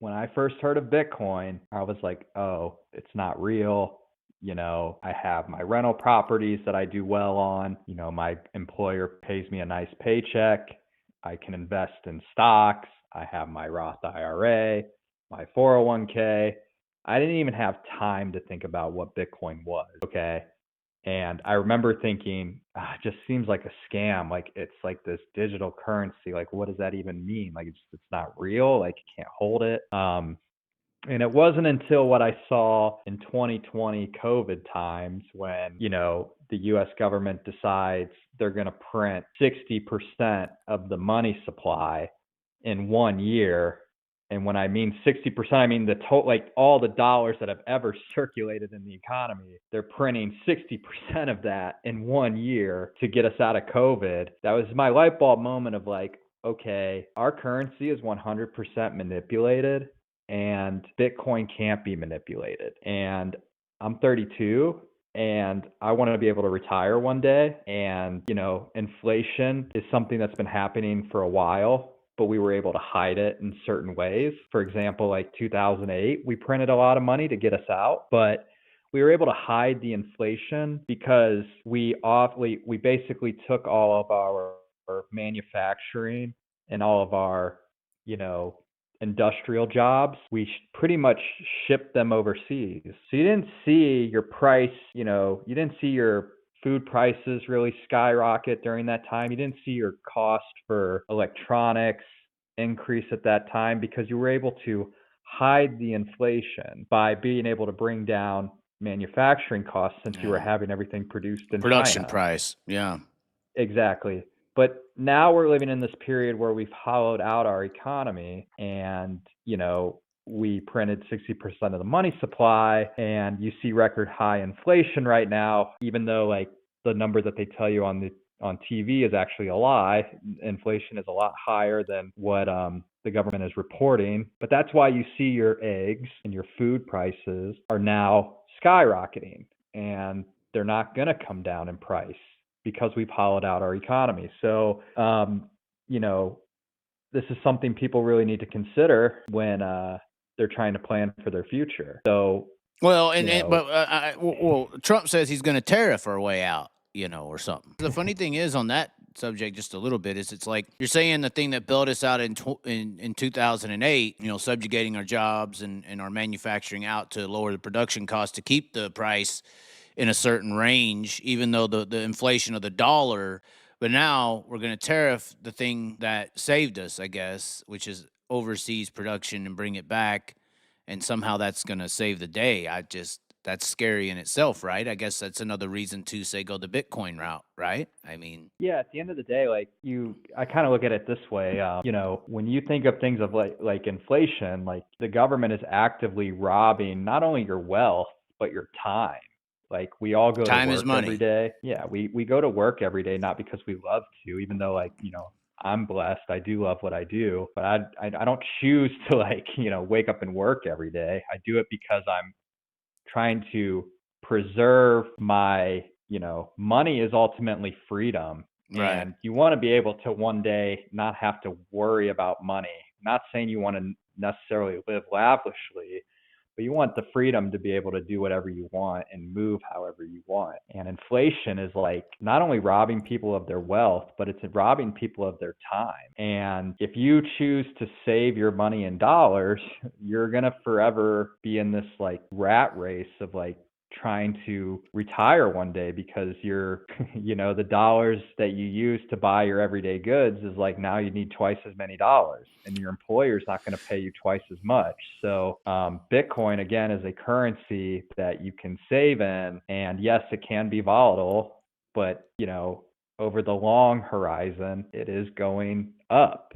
when I first heard of Bitcoin, I was like, oh, it's not real. I have my rental properties that I do well on. My employer pays me a nice paycheck. I can invest in stocks. I have my Roth IRA, my 401k. I didn't even have time to think about what Bitcoin was. Okay. And I remember thinking, it just seems like a scam. Like, it's like this digital currency. Like, what does that even mean? Like, it's not real. Like, you can't hold it. And it wasn't until what I saw in 2020 COVID times when, the US government decides they're going to print 60% of the money supply in 1 year. And when I mean 60%, I mean the total, like all the dollars that have ever circulated in the economy, they're printing 60% of that in 1 year to get us out of COVID. That was my light bulb moment of like, okay, our currency is 100% manipulated and Bitcoin can't be manipulated. And I'm 32 and I want to be able to retire one day. And, inflation is something that's been happening for a while, but we were able to hide it in certain ways. For example, like 2008, we printed a lot of money to get us out, but we were able to hide the inflation because we basically took all of our manufacturing and all of our, industrial jobs. We pretty much shipped them overseas. So you didn't see your price, you didn't see your food prices really skyrocket during that time. You didn't see your cost for electronics increase at that time because you were able to hide the inflation by being able to bring down manufacturing costs since you were having everything produced in Production China. price. Yeah. Exactly. But now we're living in this period where we've hollowed out our economy and, we printed 60% of the money supply and you see record high inflation right now, even though like the number that they tell you on TV is actually a lie. Inflation is a lot higher than what the government is reporting. But that's why you see your eggs and your food prices are now skyrocketing and they're not going to come down in price because we've hollowed out our economy. So, this is something people really need to consider when they're trying to plan for their future. So, well, Trump says he's going to tariff our way out, or something. The funny thing is on that subject, just a little bit, is it's like you're saying the thing that built us out in 2008, subjugating our jobs and our manufacturing out to lower the production cost to keep the price in a certain range, even though the inflation of the dollar. But now we're going to tariff the thing that saved us, I guess, which is overseas production and bring it back. And somehow that's going to save the day. That's scary in itself, right? I guess that's another reason to say go the Bitcoin route, right? I mean, yeah, at the end of the day, I kind of look at it this way. When you think of things of like inflation, like the government is actively robbing not only your wealth, but your time. Like we all go time to is work money. every day. Yeah, we go to work every day, not because we love to, even though I'm blessed. I do love what I do, but I don't choose to wake up and work every day. I do it because I'm trying to preserve my, money is ultimately freedom. Right. And you want to be able to one day not have to worry about money. I'm not saying you want to necessarily live lavishly, but you want the freedom to be able to do whatever you want and move however you want. And inflation is like not only robbing people of their wealth, but it's robbing people of their time. And if you choose to save your money in dollars, you're going to forever be in this like rat race of like trying to retire one day because you're, the dollars that you use to buy your everyday goods is like now you need twice as many dollars and your employer's not going to pay you twice as much. So Bitcoin, again, is a currency that you can save in. And yes, it can be volatile, but, over the long horizon, it is going up.